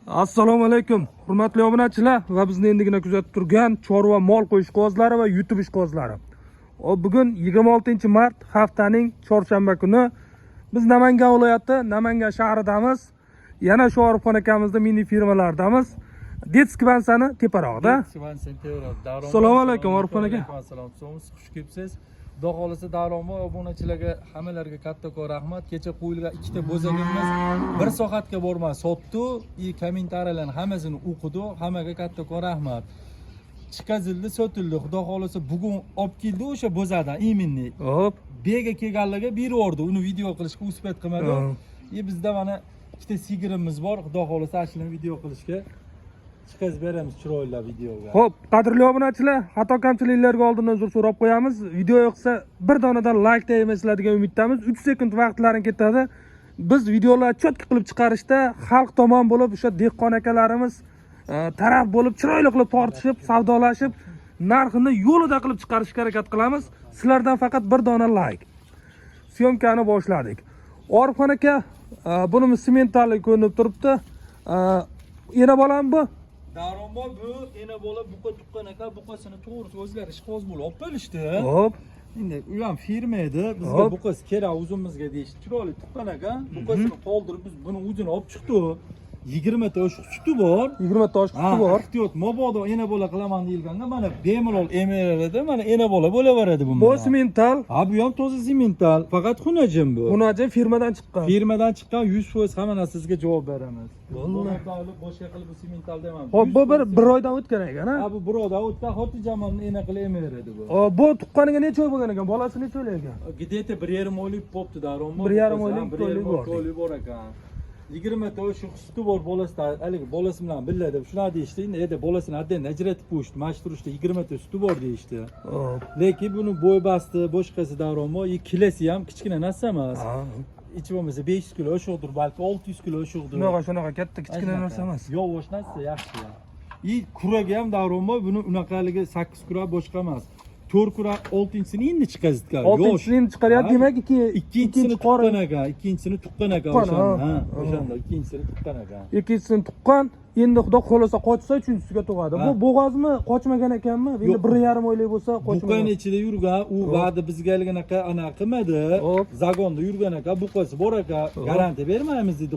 Assalomu alaykum, hurmatli obunachilar va bizni endigina kuzatib turgan chorva mol qo'yish qog'ozlari va YouTube ish qog'ozlari. Bugun 26-mart haftaning chorshanba kuni biz Namangan viloyati, Namangan shahridamiz. Yana shu Orifxon akamizning mini firmalardamiz. Detskiy bansani teparog'ida. Assalomu alaykum Orifxon aka. Assalom, xush kelibsiz. Xudo xolisa Davron obunachilarga hammalariga kattakon rahmat. Kecha qo'yilgan ikkita bo'zagimiz 1 soatga bormay sotdi. Kommentariyalarni hammasini o'qidi. Hammaga kattakon rahmat. Chiqazildi, sotildi. Xudo xolisa bugun olib keldi o'sha bo'zadan iminni. Hop. Bega kelganlarga berib yubordi. Uni video qilishga uspet qilmadi. Bizda mana ikkita sigirimiz bor. Xudo xolisa ashuni video qilishga chiqazib beramiz chiroyli videoga. Xo'p, qadrli obunachilar, xato kamchiliklarga oldindan uzr so'rab qo'yamiz. Video yoqsa bir donadan like tegmasizlar degan umiddamiz. 3 sekund vaqtlaring ketadi. Biz videolarni cho'tka qilib chiqarishda xalq tomon bo'lib, o'sha dehqon akalarimiz taraf bo'lib, chiroyli qilib tortishib, savdolashib, narxini yo'lida qilib chiqarishga harakat qilamiz. Sizlardan faqat bir dona like. Syomkani boshladik. Orifxon aka, bunimiz sementali ko'rinib turibdi. Yana bolam bu. Davronbo bu ena bola buqa tuqqan aka, buqasini to'g'risi o'zgarish qo'z bo'lib olib bo'lishdi. Hop. Endi u ham firma edi. Bizga buqasi kerak o'zimizga deyishdi. Chiroyli tuqqan aka, buqasini qoldirib biz buni o'zini olib chiqdik. 20 ta oshib suti bor. 20 ta oshib suti bor. Ehtiyot, mabodo ena bola qilaman deyilganda mana bemalol emeradi, mana ena bola bo'laveradi bu. Bu semental. Ha, bu ham toza semental, faqat xunajim bu. Xunajim firmadan chiqqan. Firmadan chiqqan 100% hamma narsasiga javob beramiz. Vallahi boshqa qilib bu semental demam. Hop, bu bir oydan o'tgan ekan, ha? Ha, bu bir oydan o'tgan, xotijamanni ena qilib emeradi bu. Bu tuqqaniga necha oy bo'lgan ekan? Bolasi necha oy ekan? Gideta 1,5 oylik bo'pti Davronbo. 1,5 oylik to'ylik bor ekan. 20 ta o'sha suti bor bolasida, haligi bolasi bilan birga deb shular deyishdi. Endi bolasini haddan ajratib qo'yishdi. Mashturishda 20 ta suti bor deyishdi. Lekin buni bo'y basti, boshqasi Davronbo, kilosi ham kichkina narsa emas. Ichi bo'lmasa 500 kilo o'shoqdir, balki 600 kilo o'shoqdir. Shunaqa katta kichkina narsa emas. Yo'q, narsa yaxshi. Kuraga ham Davronbo buni unaqaligi 8 kura boshqa emas. 4 kura 6-sini endi chiqazdi. 6-sini chiqaryapti, demak ikkinchisini tuqqan aka, ikkinchisini tuqqan aka o'shanda. O'shanda ikkinchisini tuqqan aka. Ikkinchisini tuqqan, endi xudo xolasa qochsa uchinchisiga tug'adi. Bu bo'g'ozmi, qochmagan ekanmi? Endi 1,5 oylik bo'lsa qochmagan. Buqani ichida yurgan, u va'da bizga anaqa qilmadi. Zagonda yurgan aka, buqasi bor aka, garantiya bermaymiz dedi.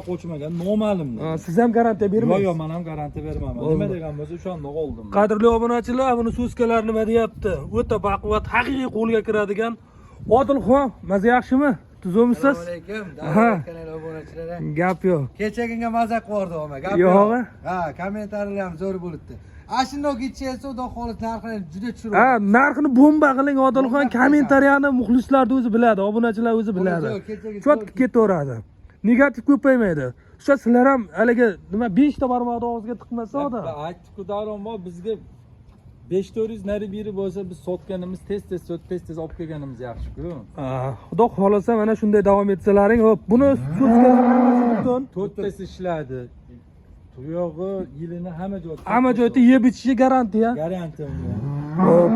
Qochmagan noma'lum. Siz ham garantiya bermaysiz? Yo'q, men ham garantiya bermayman. Nima degan bo'lsa o'shanda qoldim. Qadrli obunachilar, buni so'zkalar nima deyapti? O'ta baquvvat, haqiqiy qo'lga kiradigan Odilxon, maza yaxshimi? Tuzumsiz? Assalomu alaykum. Davron kanal obunachilari. Gap yo'q. Kechaginga maza qildi o'ma. Gap yo'q. Ha, kommentariyalar ham zo'r bo'libdi. Ashundoq ketsa, xudo xolis narxini juda tushirib. Ha, narxini bomba qiling Odilxon, kommentariyani muxlislar o'zi biladi, obunachilar o'zi biladi. Cho'tka ketaveradi. Negativ ko'paymaydi. O'sha sizlar ham haligi nima 5 ta barmoqni og'ziga tiqmasa odam. Aytdik-ku Davronbo, bizga 5-400 nari biri bo'lsa biz sotganimiz tez olib kelganimiz yaxshi-ku. Xudo xolasa mana shunday davom etsalaring, hop, buni so'zkalarimiz butun 4 tasi ishladi. Tuyog'i, yilini hamma joyda yeb ichishi garantiya. Garantiya. Hop.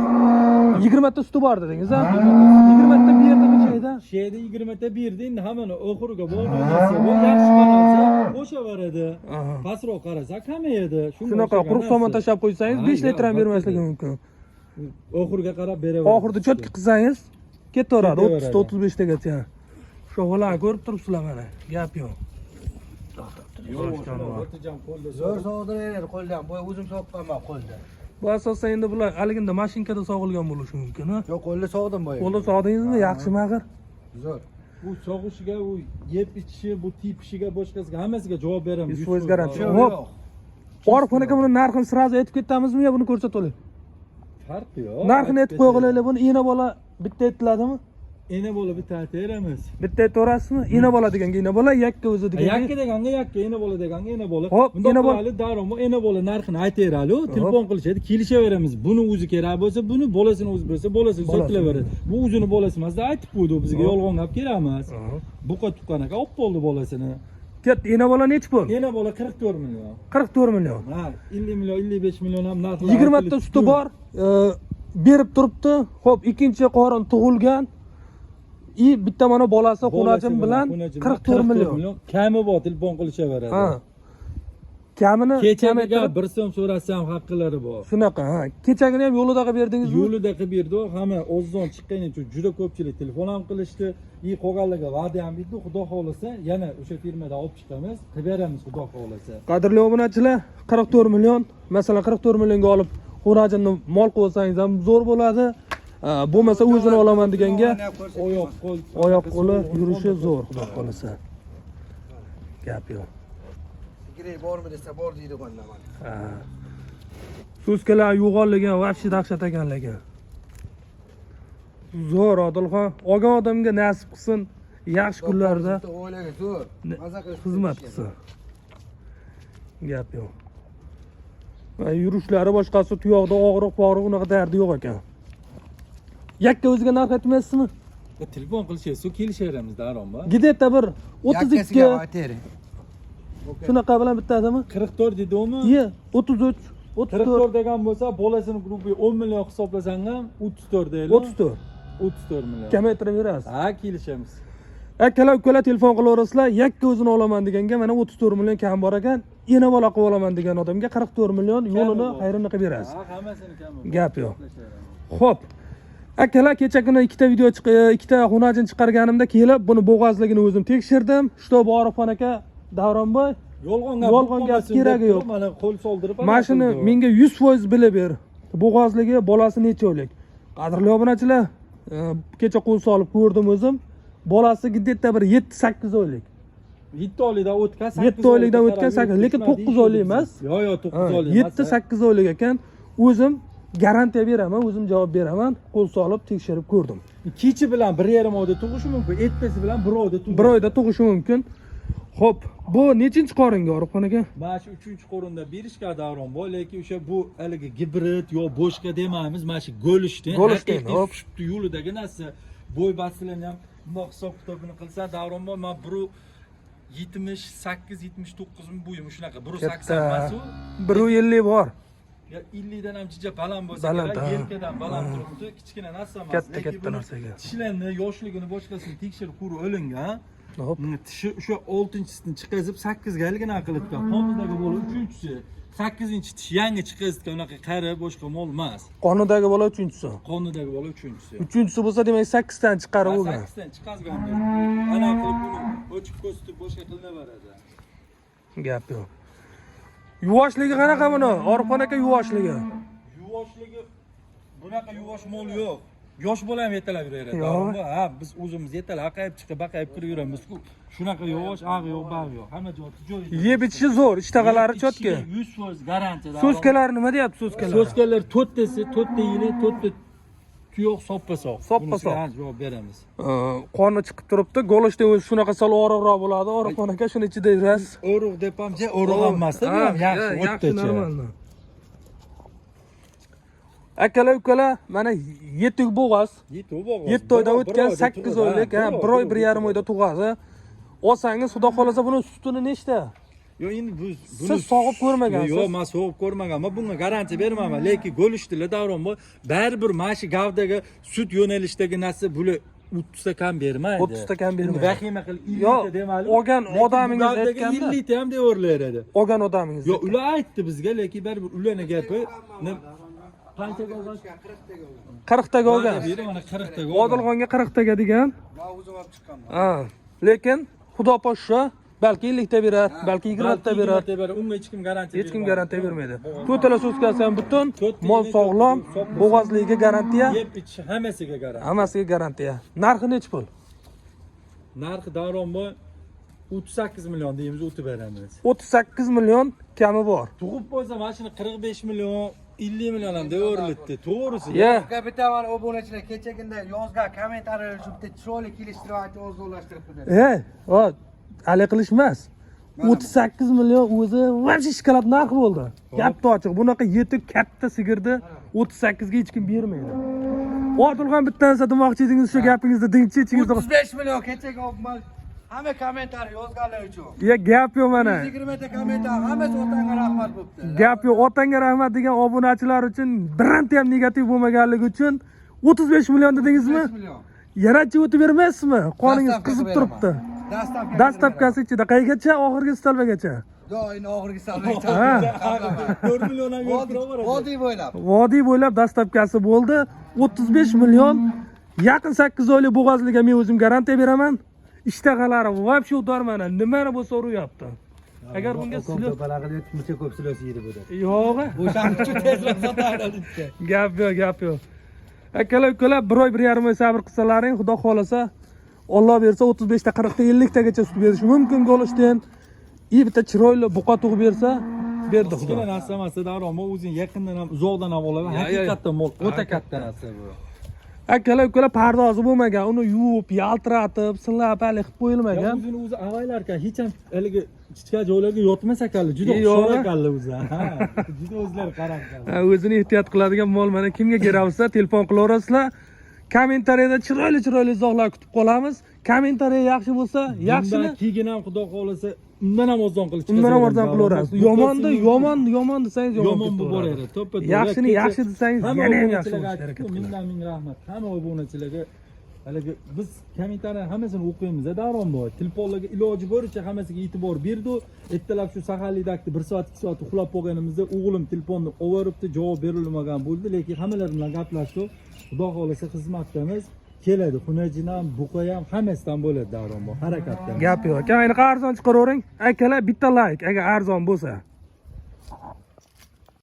20 ta suti bor dedingiz, ha? 20 ta berdi nechayda? Sheyda 20 ta berdi, endi hammani oxiriga bo'lmasa, bu yaxshi qarasa qo'shaveradi. Pastroq qarasa kamayadi. Shunaqa quruq somon tashlab qo'ysangiz 5 litr ham bermasligi mumkin. Oxiriga qarab beraveradi. Oxirida cho'tka qilsangiz ketaveradi 30 ta 35 tagacha. Sho'g'alar ko'rib turibsizlar mana. Gap yo'q. Zo'r sog'diraylar qo'ldan. Bu o'zim soqqanman qo'lda. Bu asosan endi bular haliginda mashinkada sog'ilgan bo'lishi mumkin, ha? Yo'q, qo'lda sog'dim boya. Qo'lda sog'dingizmi? Yaxshi mag'ir. Zo'r. Bu sog'ishiga, u yeb ichishi, bu tepishiga, boshqasiga hammasiga javob beramiz. 100% garantiya. Hop. Orifxon aka buni narxini sirazi aytib ketamizmi yo buni ko'rsatib oling? Farqi yo'q. Narxini aytib qo'yinglar, buni ena bola bitta aytiladimi? Ena bola bitta aytamiz. Bitta aytaverasizmi? Ena bola deganga ena bola, yakka o'zi deganga. Yakka deganga yakka, ena bola deganga ena bola. Hop, ena bola Davronbo ena bola narxini aytaveradi, telefon qilishadi, kelishaveramiz. Buni o'zi kerak bo'lsa, buni bolasini o'zi bo'lsa, bolasini sotilaveradi. Bu o'zini bolasi emas, aytib qo'ydi, bizga yolg'on gap kerak emas. Buqa tuqqan aka olib bo'ldi bolasini. Ket, ena bola nechi pul? Ena bola 44 million. 44 million. Ha, 50 million, 55 million ham narxi. 20 ta suti bor, berib turibdi. Xo'p, ikkinchi qorin tug'ilgan. Bitta mana bolasi xunajim bilan 44 million. Kami bor, telefon qilishaveradi. kamini Kechaga kamaytirib 1 so'm so'rasa ham haqqilari bor. shunaqa, ha. Kechagini ham yo'lida qilib berdingizmi? Yo'lida qilib berdi, hamma o'zidan chiqqani uchun juda ko'pchilik telefon ham qilishdi. Qolganlarga va'da ham berdi, xudo xolasa yana o'sha firmada olib chiqamiz, qilib beramiz xudo xolasa. Qadrli obunachilar, 44 million, masalan 44 millionga olib xurajinni mol qilib olsangiz ham zo'r bo'ladi. Bo'lmasa o'zini olaman deganga oyoq qo'li yurishi zo'r, xudo xolasa. Gap yo'q. Sigiri bormi desa bor deydi qo'llaman. Ha. So'zkalar yo'g'onlagan, vobshe dahshat ekanligi. Zo'r Odilxon, olgan odamga nasib qilsin, yaxshi kunlarda Oilaga zo'r. Maza qilib xizmat qilsin. Gap yo'q. Va yurishlari boshqasi tuyoqda og'riq-pog'riq unaqa dardi yo'q ekan. Yakka o'ziga narx aytmaysizmi? Telefon qilishingiz, kelishaveramiz daronmi? Gidetta bir 32 aytaylik. shunaqa bilan bittadimi? 44 dedimi? Ye, 33, 34, 44 degan bo'lsa, bolasini grupi 10 million hisoblasang ham 34 deylik. 34. 34 million. Kamaytirib berasiz. Ha, kelishamiz. Akalar ukalar telefon qilaverasizlar, yakka o'zini olaman deganga mana 34 million kam bor ekan, yana bola qilib olaman degan odamga 44 million yo'lini xayrini qilib berasiz. Ha, hammasini kami. Gap yo'q. Xo'p. Akalar kecha kuni ikkita xunajin chiqarganimda kelib, buni bo'g'azligini o'zim tekshirdim. Shto Borifxon aka, Davronboy, yolg'on gap keragi yo'q. Mana qo'l soldirib, Mashina menga 100% bilib ber. Bo'g'azligi bolasi necha oylik? Qadrli obunachilar, kecha qo'l solib ko'rdim o'zim. Bolasi giddetda bir 7-8 oylik. 7 oylikdan o'tgan, 7 oylikdan o'tgan, lekin 9 oylik emas. Yo'q, 9 oylik emas. 7-8 oylik ekan. O'zim garantiya beraman, o'zim javob beraman. Qo'l solib tekshirib ko'rdim. Kechi bilan 1,5 oyda tug'ishi mumkin, etpesi bilan 1 oyda tug'ishi. 1 oyda tug'ishi mumkin. Xo'p, bu nechinchi qoringa Orifxon aka? Mana shu 3-qo'rinda berishga davron bor, lekin o'sha bu haligi gibrid yo boshqa demaymiz, mana shu go'lishdan, haqiqiy yo'lidagi narsa. Bo'y basilarni ham bundoq hisob kitobini qilsa davron bor, men 1.78-79 bo'yim shunaqa, 1.80 emas u. 1.50 bor. 50 dan ham jicha baland bo'lsa kerak, yelkadan baland turibdi, kichkina narsa emas. Katta narsaga. Tishlarni, yoshligini, boshqasini tekshirib ko'rib olingan. Hop. Tishi o'sha 6-chisini chiqazib 8 ga ilgina qilibdi. Qonidagi bola 3-chi, 8-chi tish yangi chiqazdi, unaqa qari boshqa mol emas. Qonidagi bola 3-chisi. Qonidagi bola 3-chisi. 3-chisi bo'lsa, demak 8 dan chiqarib bo'lgan. 8 dan chiqazgan. Ana qilib buni o'chib ko'rsatib boshqa qilinaveradi. Gap yo'q. Yuvoshligi qanaqa buni? Orifxon aka yuvoshligi. Yuvoshligi bunaqa yuvosh mol yo'q. Yosh bola ham yetalab yuraveradi. Ha, biz o'zimiz yetalab aqayib chiqib, baqayib kirib yuramiz-ku. Shunaqa yosh, ag' yo'q, bag' yo'q. Hamma joyi. Yeb ichishi zo'r, ishtag'alari chotga. 100% garantiya. So'zkalar nima deyapti so'zkalar? So'zkalar 4 tasi, 4 ta yili, 4 ta tuyoq soppa-sop. Soppa-sop. Javob beramiz. Qoni chiqib turibdi, go'lashda o'zi shunaqa sal oriqroq bo'ladi. Orifxon aka shuni ichida yurasiz. O'ruq deb ham, o'ruq emas-da, bu ham yaxshi, o'tdacha. Normalmi? Akalar ukalar, mana yetuk bo'g'az. 7 oydan o'tgan 8 oylik, 1 oy 1,5 oyda tug'adi. Olsangiz, xudo xolasa buni sutini nechta? Yo'q, endi buni siz sog'ib ko'rmagansiz. Yo'q, men sog'ib ko'rmaganman. Bunga garantiya bermayman, lekin go'lishtlar davron bor. Baribir mana shu gavdaga sut yo'nalishdagi narsa bular 30 ta kam bermaydi. 30 ta kam bermaydi. Vahima qilib 50 ta demaylik. Olgan odamingiz aytganda 50 ta ham deyaveradi. Olgan odamingiz. Yo'q, ular aytdi bizga, lekin baribir ularning gapi qanchaga olgan? 40 taga olgan. Mana 40 taga olgan. Odilxonga 40 taga degan. Men o'zim olib chiqqanman. Ha, lekin xudo poshsha, balki 50 ta berar, balki 20 ta berar. Unga hech kim garantiya Hech kim garantiya bermaydi. To'tala so'zkasi ham butun, mol sog'lom, bo'g'azligiga garantiya, yeb ichish hammasiga garantiya. hammasiga garantiya. Narxi necha pul? Narxi davron bor 38 million deymiz, o'tib beramiz. 38 million kami bor. Tug'ib bo'lsa mashina 45 million 50 million ham deyaverildi, to'g'risi. Kapitan obunachilar kechagina yozgan kommentariyalar bitta chiroyli kelishtirib aytib ozorlashtirib qo'ydi. O, hali qilish emas. 38 million o'zi vobshe shokolad narxi bo'ldi. Gapni ochiq, bunaqa yetuk katta sigirni 38 ga hech kim bermaydi. Odilxon bittadan sotmoqchi edingiz, shu gapingizni dinchi ichingizda. 35 million kechaga olib hamma kommentariy yozganlar uchun. Gap yo'q mana. 20 ta kommentariy hammasi otangga rahmat bo'pti. Gap yo'q, otangga rahmat degan obunachilar uchun birorta ham negativ bo'lmaganligi uchun 35 million dedingizmi? 35 million. Yarachi o'tib bermaysizmi? Qoningiz qizib turibdi. Dastavkasi ichida qaygacha, oxirgi stalbagacha. Do'yni oxirgi savdo Ha. 4 milliondan ko'proq Vodiy bo'ylab. Vodiy bo'ylab dastlabkasi bo'ldi. 35 million. Yaqin 8 oylik bo'g'ozliga men o'zim garantiya beraman. Ishtag'alari вообще udarmana. Nimani bo'lsa uryapti. Agar bunga silib Muncha ko'p silosi yeydi bu da. yo'q. O'shaning uchun tezroq sotaveradi deb. Gap yo'q. Akalar ukalar 1 oy 1,5 oy sabr qilsalaring, xudo xolasa, Alloh bersa 35 ta 40 ta 50 tagacha sut berish mumkin Golishten. Bitta chiroyli buqa tug'ib bersa, berdi xudo. Kichkina narsa emas, Davron, bu o'zing yaqindan ham, uzoqdan ham olaman. Haqiqatdan mol, o'ta katta narsa bu. Akalar ukalar pardozi bo'lmagan, uni yuvib, yaltiratib, silab, hali qilib qo'yilmagan. O'zini o'zi avaylar ekan, hech ham haligi kichkina joylarga yotmas ekanlar, juda Yo'q. xushyor ekanlar o'zi. Ha, juda o'zlari qarab ekanlar. O'zini ehtiyot qiladigan mol mana kimga kerak bo'lsa, telefon qilaverasizlar. Kommentariyada chiroyli izohlar kutib qolamiz. Kommentariya yaxshi bo'lsa, yaxshini, keyin ham xudo xolasa undan ham arzon qilib undan ham arzon qilaverasiz. Yomon desangiz yomon bo'lib boradi. To'ppa Yaxshini yaxshi desangiz yana ham yaxshi bo'ladi. Ming rahmat. Hamma obunachilarga haligi biz kommentariya hammasini o'qiymiz, Davron boy. Telefonlarga iloji boricha hammasiga e'tibor berdi. Ertalab shu saharlikda 1 soat 2 soat uxlab qolganimizda o'g'lim telefonni oboribdi, javob berilmagan bo'ldi, lekin hammalar bilan gaplashdik. Xudo xolasa xizmatdamiz. Keladi, xunajin ham, buqa ham hammasidan bo'ladi Davron boy. Harakatdan. Gap yo'q. Aka, ayni arzon chiqaravering. Akalar bitta like agar arzon bo'lsa.